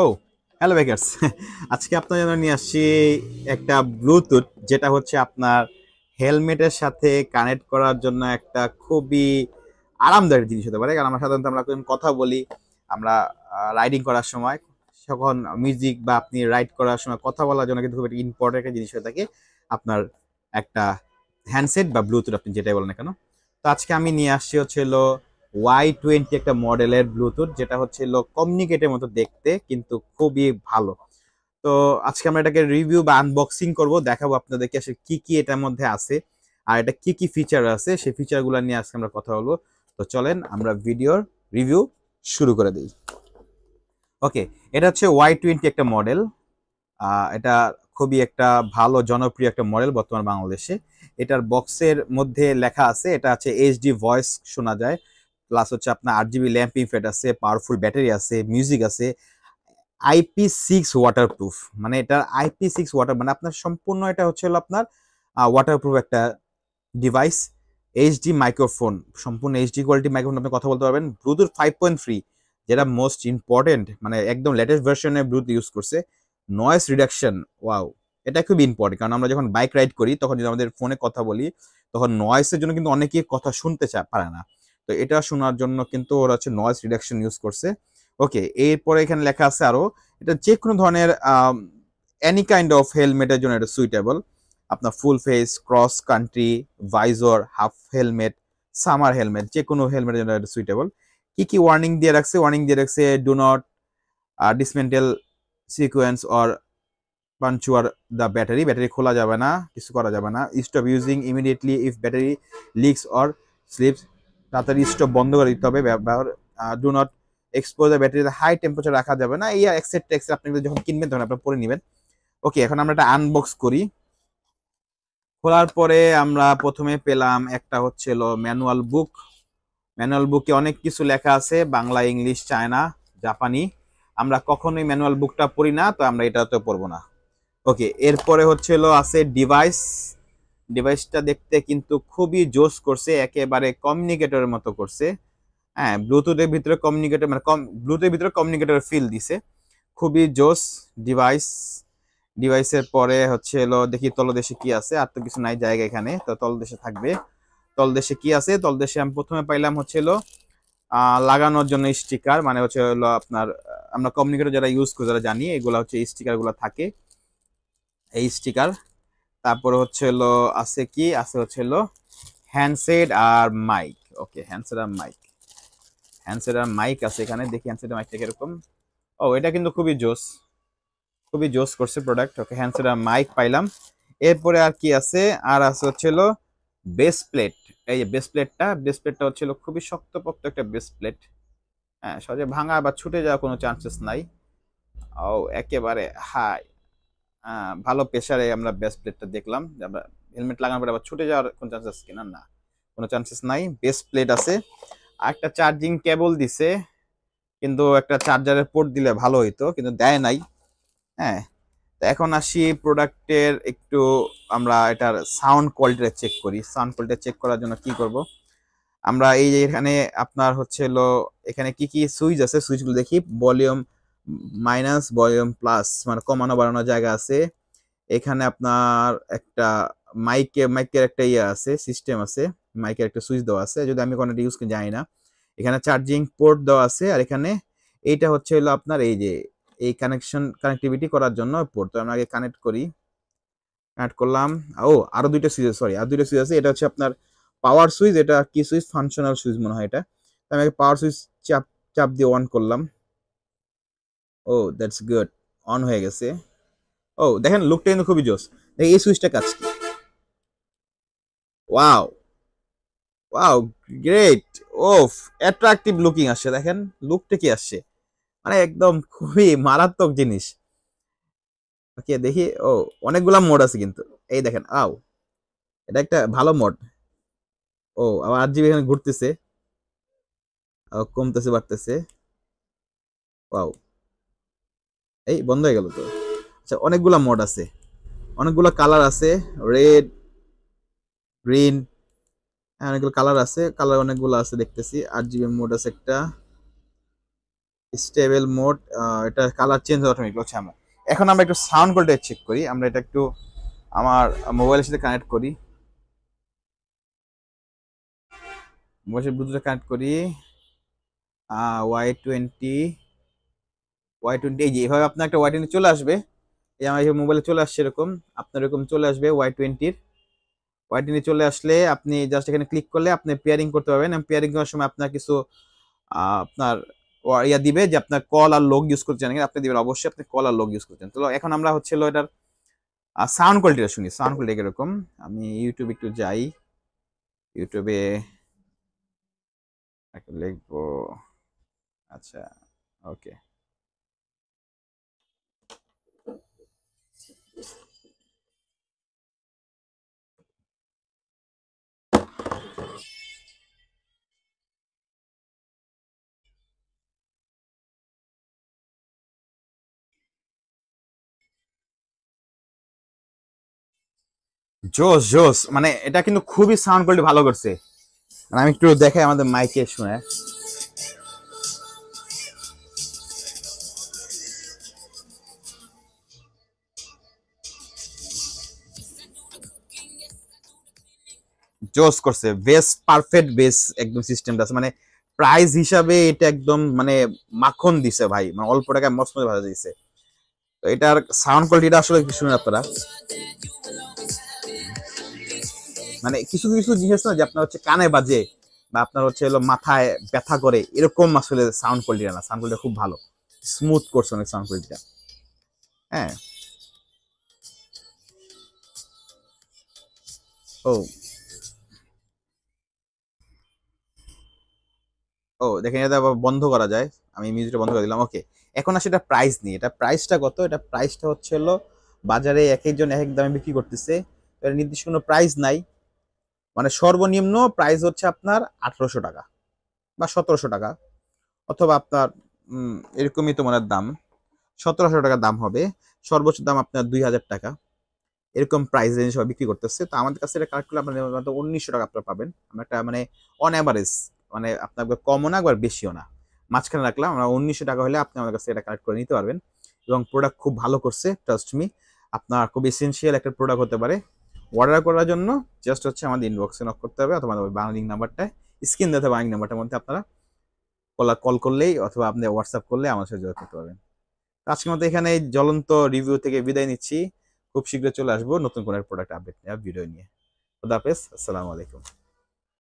ও hello bakers. আজকে আপনার জন্য নিয়ে আসছি একটা ব্লুটুথ, যেটা হচ্ছে আপনার হেলমেটের সাথে কানেক্ট করার জন্য একটা খুবই আরামদায়ক জিনিস হতে পারে। কারণ আমরা সাধারণত আমরা যখন কথা বলি, আমরা রাইডিং করার সময়, তখন মিউজিক বা আপনি রাইড করার সময় কথা বলার জন্য কিন্তু খুব একটা ইম্পর্টেন্ট একটা জিনিস হয়ে থাকে আপনার একটা হ্যান্ডসেট বা ব্লুটুথ, আপনি যেটাই বলেন না কেন। তো আজকে আমি নিয়ে আসছি হচ্ছে হলো Y20 একটা মডেলের ব্লুটুথ, যেটা হচ্ছে হলো কমিউনিকেটের মতো দেখতে, কিন্তু খুবই ভালো। তো আজকে আমরা এটাকে রিভিউ বা আনবক্সিং করব, দেখাবো আপনাদেরকে আসলে কি কি এটার মধ্যে আছে আর এটা কি কি ফিচার আছে, সেই ফিচারগুলো নিয়ে আজকে আমরা কথা বলবো। তো চলেন আমরা ভিডিওর রিভিউ শুরু করে দিই। ওকে, এটা হচ্ছে Y20 একটা মডেল। এটা খুবই একটা ভালো জনপ্রিয় একটা মডেল বর্তমান বাংলাদেশে। এটার বক্সের মধ্যে লেখা আছে এটা হচ্ছে এইচডি ভয়েস শোনা যায়, প্লাস হচ্ছে আপনার 8 জিবি ল্যাম্প ইফেক্ট আছে, পাওয়ারফুল ব্যাটারি আছে, মিউজিক আছে, IP6 ওয়াটারপ্রুফ। মানে এটা IP6 ওয়াটার, মানে আপনার সম্পূর্ণ এটা হচ্ছে হলো আপনার ওয়াটারপ্রুফ একটা ডিভাইস। এইচডি মাইক্রোফোন, সম্পূর্ণ এইচডি কোয়ালিটি মাইক্রোফোন, আপনি কথা বলতে পারবেন। ব্লুটুথ 5.3, যেটা মোস্ট ইম্পর্টেন্ট, মানে একদম লেটেস্ট ভার্সনে ব্লুটুথ ইউজ করছে। নয়েস রিডাকশন, ওয়াও, এটা খুব ইম্পর্টেন্ট, কারণ আমরা যখন বাইক রাইড করি তখন যদি আমাদের ফোনে কথা বলি, তখন নয়েসের জন্য কিন্তু অনেকেই কথা শুনতে পারে না। তো এটা শোনার জন্য কিন্তু ওরা হচ্ছে নয়েস রিডাকশন ইউজ করছে। ওকে, এরপরে এখানে লেখা আছে আরো, এটা যে কোনো ধরনের এনি কাইন্ড অফ হেলমেটের জন্য এটা সুইটেবল। আপনার full face, cross country, visor, half helmet, summer helmet, যে কোনো হেলমেটের জন্য এটা সুইটেবল। কি কি ওয়ার্নিং দিয়ে রাখছে? ওয়ার্নিং দিয়ে রাখছে, do not dismantle sequence or puncture the battery, battery খোলা যাবে না, কিছু করা যাবে না। Stop using immediately if battery leaks or slips, তাড়াতাড়ি স্টপ বন্ধ করে দিতে হবে ব্যবহার। Do not expose the battery high temperature রাখা যাবে না। এই এক্সেট্রা এক্সেট্রা আপনি যখন কিনবেন তখন আপনার পরে নেবেন। ওকে, এখন আমরা এটা আনবক্স করি। খোলার পরে আমরা প্রথমে পেলাম একটা হচ্ছিল ম্যানুয়াল বুক। ম্যানুয়াল বুকে অনেক কিছু লেখা আছে, বাংলা, ইংলিশ, চায়না, জাপানি। আমরা কখনোই ম্যানুয়াল বুকটা পড়ি না, তো আমরা এটাতে পড়বো না। ওকে, এরপরে হচ্ছিল আছে ডিভাইস। ডিভাইসটা দেখতে কিন্তু খুবই জোস করছে, একেবারে কমিউনিকেটরের মতো করছে। হ্যাঁ, ব্লুটুথের ভিতরে কমিউনিকেটর, মানে ব্লুটুথের ভিতরে কমিউনিকেটর ফিল দিছে। খুবই জোস ডিভাইস। ডিভাইসের পরে হচ্ছে হলো দেখি তলদেশে কি আছে, আর তো কিছু নাই জায়গা এখানে, তো তলদেশে থাকবে। তলদেশে কি আছে? তলদেশে আমি প্রথমে পাইলাম হচ্ছে হলো লাগানোর জন্য স্টিকার, মানে হচ্ছে হলো আপনার আমরা কমিউনিকেটর যারা ইউজ করি যারা জানি, এগুলো হচ্ছে স্টিকার গুলো থাকে, এই স্টিকার। তারপরে হচ্ছে হলো আছে কি আছে হচ্ছে হলো হ্যান্ডসেট আর মাইক। ওকে, হ্যান্ডসেট আর মাইক, হ্যান্ডসেট আর মাইক আছে এখানে, দেখি হ্যান্ডসেট আর মাইকটা কিরকম। ও, এটা কিন্তু খুবই জোস, খুবই জোস করছে প্রোডাক্ট। ওকে, হ্যান্ডসেট আর মাইক পাইলাম। এরপরে আর কি আছে? আর আছে হচ্ছে হলো বেস প্লেট। এই যে বেস প্লেটটা, বেস প্লেটটা হচ্ছে হলো খুবই শক্তপোক্ত একটা বেস প্লেট। হ্যাঁ, সহজে ভাঙা বা ছুটে যাওয়ার কোনো চান্সেস নাই। ও, একেবারে হাই, ভালো প্রেসারে আমরা বেস প্লেটটা দেখলাম। যে আমরা হেলমেট লাগানোর পরে আবার ছুটে যাওয়ার কোনো চান্সেস কিনা, না, কোনো চান্সেস নাই। বেস প্লেট আছে, আর একটা চার্জিং কেবল দিছে, কিন্তু একটা চার্জারের পোর্ট দিলে ভালো হইতো, কিন্তু দেয় নাই। হ্যাঁ, তো এখন আসি প্রোডাক্টের একটু, আমরা এটার সাউন্ড কোয়ালিটিটা চেক করি। সাউন্ড কোয়ালিটি চেক করার জন্য কি করব? আমরা এই যে এখানে আপনার হচ্ছে হলো এখানে কি কি সুইচ আছে, সুইচগুলো দেখি। ভলিউম মাইনাস, ভলিউম প্লাস, মানে কমানো বাড়ানোর জায়গা আছে। এখানে আপনার একটা মাইকের একটা ইয়ে আছে, সিস্টেম আছে, মাইকের একটা সুইচ দেওয়া আছে, যদি আমি কোনো ইউজ করে জানি না। এখানে চার্জিং পোর্ট দেওয়া আছে, আর এখানে এইটা হচ্ছে হলো আপনার এই যে এই কানেক্টিভিটি করার জন্য পোর্ট। তো আমরা আগে কানেক্ট করি, কানেক্ট করলাম। ও, আরো দুইটা সুইচ, সরি, আর দুইটা সুইচ আছে। এটা হচ্ছে আপনার পাওয়ার সুইচ, এটা কি সুইচ, ফাংশনাল সুইচ মনে হয় এটা। তো আমি পাওয়ার সুইচ চাপ চাপ দিয়ে অন করলাম। ও, দ্যাটস গুড, অন হয়ে গেছে। ও, দেখেন লুকটা কিন্তু খুবই জোস। দেখি এই সুইচটা কাজ কি। Wow, wow, great. ওফ, অ্যাট্রাকটিভ লুকিং আসছে, দেখেন লুকটা কি আসছে, মানে একদম খুবই মারাত্মক জিনিস। ওকে, দেখি। ও, অনেকগুলা মোড আছে কিন্তু, এই দেখেন। আও, এটা একটা ভালো মোড। ও, আবার 8 জিবি এখানে ঘুরতেছে, কমতেছে বাড়তেছে। ওয়াও, এই বন্ধ হয়ে গেল তো। আচ্ছা, অনেকগুলা মোড আছে, অনেকগুলা কালার আছে, রেড, গ্রিন, অনেকগুলো কালার আছে, কালার অনেকগুলো আছে দেখতেছি। 8 জিবি মোড আছে একটা, স্টেবল মোড, এটা কালার চেঞ্জ অটোমেটিক হচ্ছে। এখন আমরা একটু সাউন্ড কোয়ালিটি চেক করি। আমরা এটা একটু আমার মোবাইলের সাথে কানেক্ট করি, মোবাইলের ব্লুটুথে কানেক্ট করি। Y20, Y20, এই যে এইভাবে আপনার একটা Y20 চলে আসবে। এই আমার মোবাইলে চলে আসছে এরকম, আপনার এরকম চলে আসবে Y20। Y20 চলে আসলে আপনি জাস্ট এখানে ক্লিক করলে আপনি পেয়ারিং করতে পারবেন। পেয়ারিং করার সময় আপনার কিছু আপনার ইয়া দিবে যে আপনার কল আর লগ ইউজ করতে চান, আপনি দিবেন অবশ্যই আপনি কল আর লগ ইউজ করছেন। তো এখন আমরা হচ্ছে এটার সাউন্ড কোয়ালিটিটা শুনি। সাউন্ড কোয়ালিটি এরকম, আমি ইউটিউবে একটু যাই, ইউটিউবে একটা লিখবো। আচ্ছা, ওকে। জোস জোস, মানে এটা কিন্তু খুবই সাউন্ড কোয়ালিটি ভালো করছে। মানে আমি একটু দেখাই আমাদের মাইকে শুনে। জোস করছে, বেস পারফেক্ট বেস একদম সিস্টেমটা আছে। মানে প্রাইস হিসাবে এটা একদম মানে মাখন দিছে ভাই, মানে অল্প টাকায় মস্ত মজা ভালো দিছে। তো এটার সাউন্ড কোয়ালিটিটা আসলে কি শুনুন আপনারা, মানে কিছু কিছু জিনিস না যে আপনার হচ্ছে কানে বাজে বা আপনার হচ্ছে হলো মাথায় ব্যথা করে, এরকম আসলে সাউন্ড কোয়ালিটি না। সাউন্ড কোয়ালিটি খুব ভালো, স্মুথ করছে অনেক সাউন্ড কোয়ালিটিটা। হ্যাঁ। ও ও দেখেন, এটা আবার বন্ধ করা যায়। আমি মিউজিকটা বন্ধ করে দিলাম, ওকে। এখন আসলে এটা প্রাইস নিয়ে, এটা প্রাইসটা কত? এটা প্রাইসটা হচ্ছে হলো বাজারে এক একজন এক এক দামে বিক্রি করতেছে। এর নির্দিষ্ট কোনো প্রাইস নাই। মানে সর্বনিম্ন প্রাইস হচ্ছে আপনার 1800 টাকা বা 1700 টাকা, অথবা আপনার এরকমই তো মনে হয় দাম, 1700 টাকা দাম হবে। সর্বোচ্চ দাম আপনার 2000 টাকা, এরকম প্রাইস রেঞ্জ সবাই বিক্রি করতেছে। তো আমাদের কাছে এটা কালেক্ট করলে আপনার 1900 টাকা আপনার পাবেন। আমরা একটা মানে অন অ্যাভারেজ, মানে আপনার কমও না একবার বেশিও না, মাঝখানে রাখলাম আমরা। 1900 টাকা হলে আপনি আমার কাছে এটা কালেক্ট করে নিতে পারবেন। এবং প্রোডাক্ট খুব ভালো করছে, ট্রাস্ট মি। আপনার খুব এসেন্সিয়াল একটা প্রোডাক্ট হতে পারে। অর্ডার করার জন্য জাস্ট হচ্ছে আমাদের ইনবক্সে নক করতে হবে, অথবা আমাদের বাংলা লিঙ্ক নাম্বারটায়, স্ক্রিন দিতে বাংলা নাম্বারটার মধ্যে আপনারা কল করলেই অথবা আপনি হোয়াটসঅ্যাপ করলে আমার সাথে যোগাযোগ করতে পারবেন। আজকের মতো এখানে জ্বলন্ত রিভিউ থেকে বিদায় নিচ্ছি। খুব শীঘ্রই চলে আসবো নতুন কোনো প্রোডাক্ট আপডেট নিয়ে, ভিডিও নিয়ে। খুদা হাফেজ, আসসালামু আলাইকুম।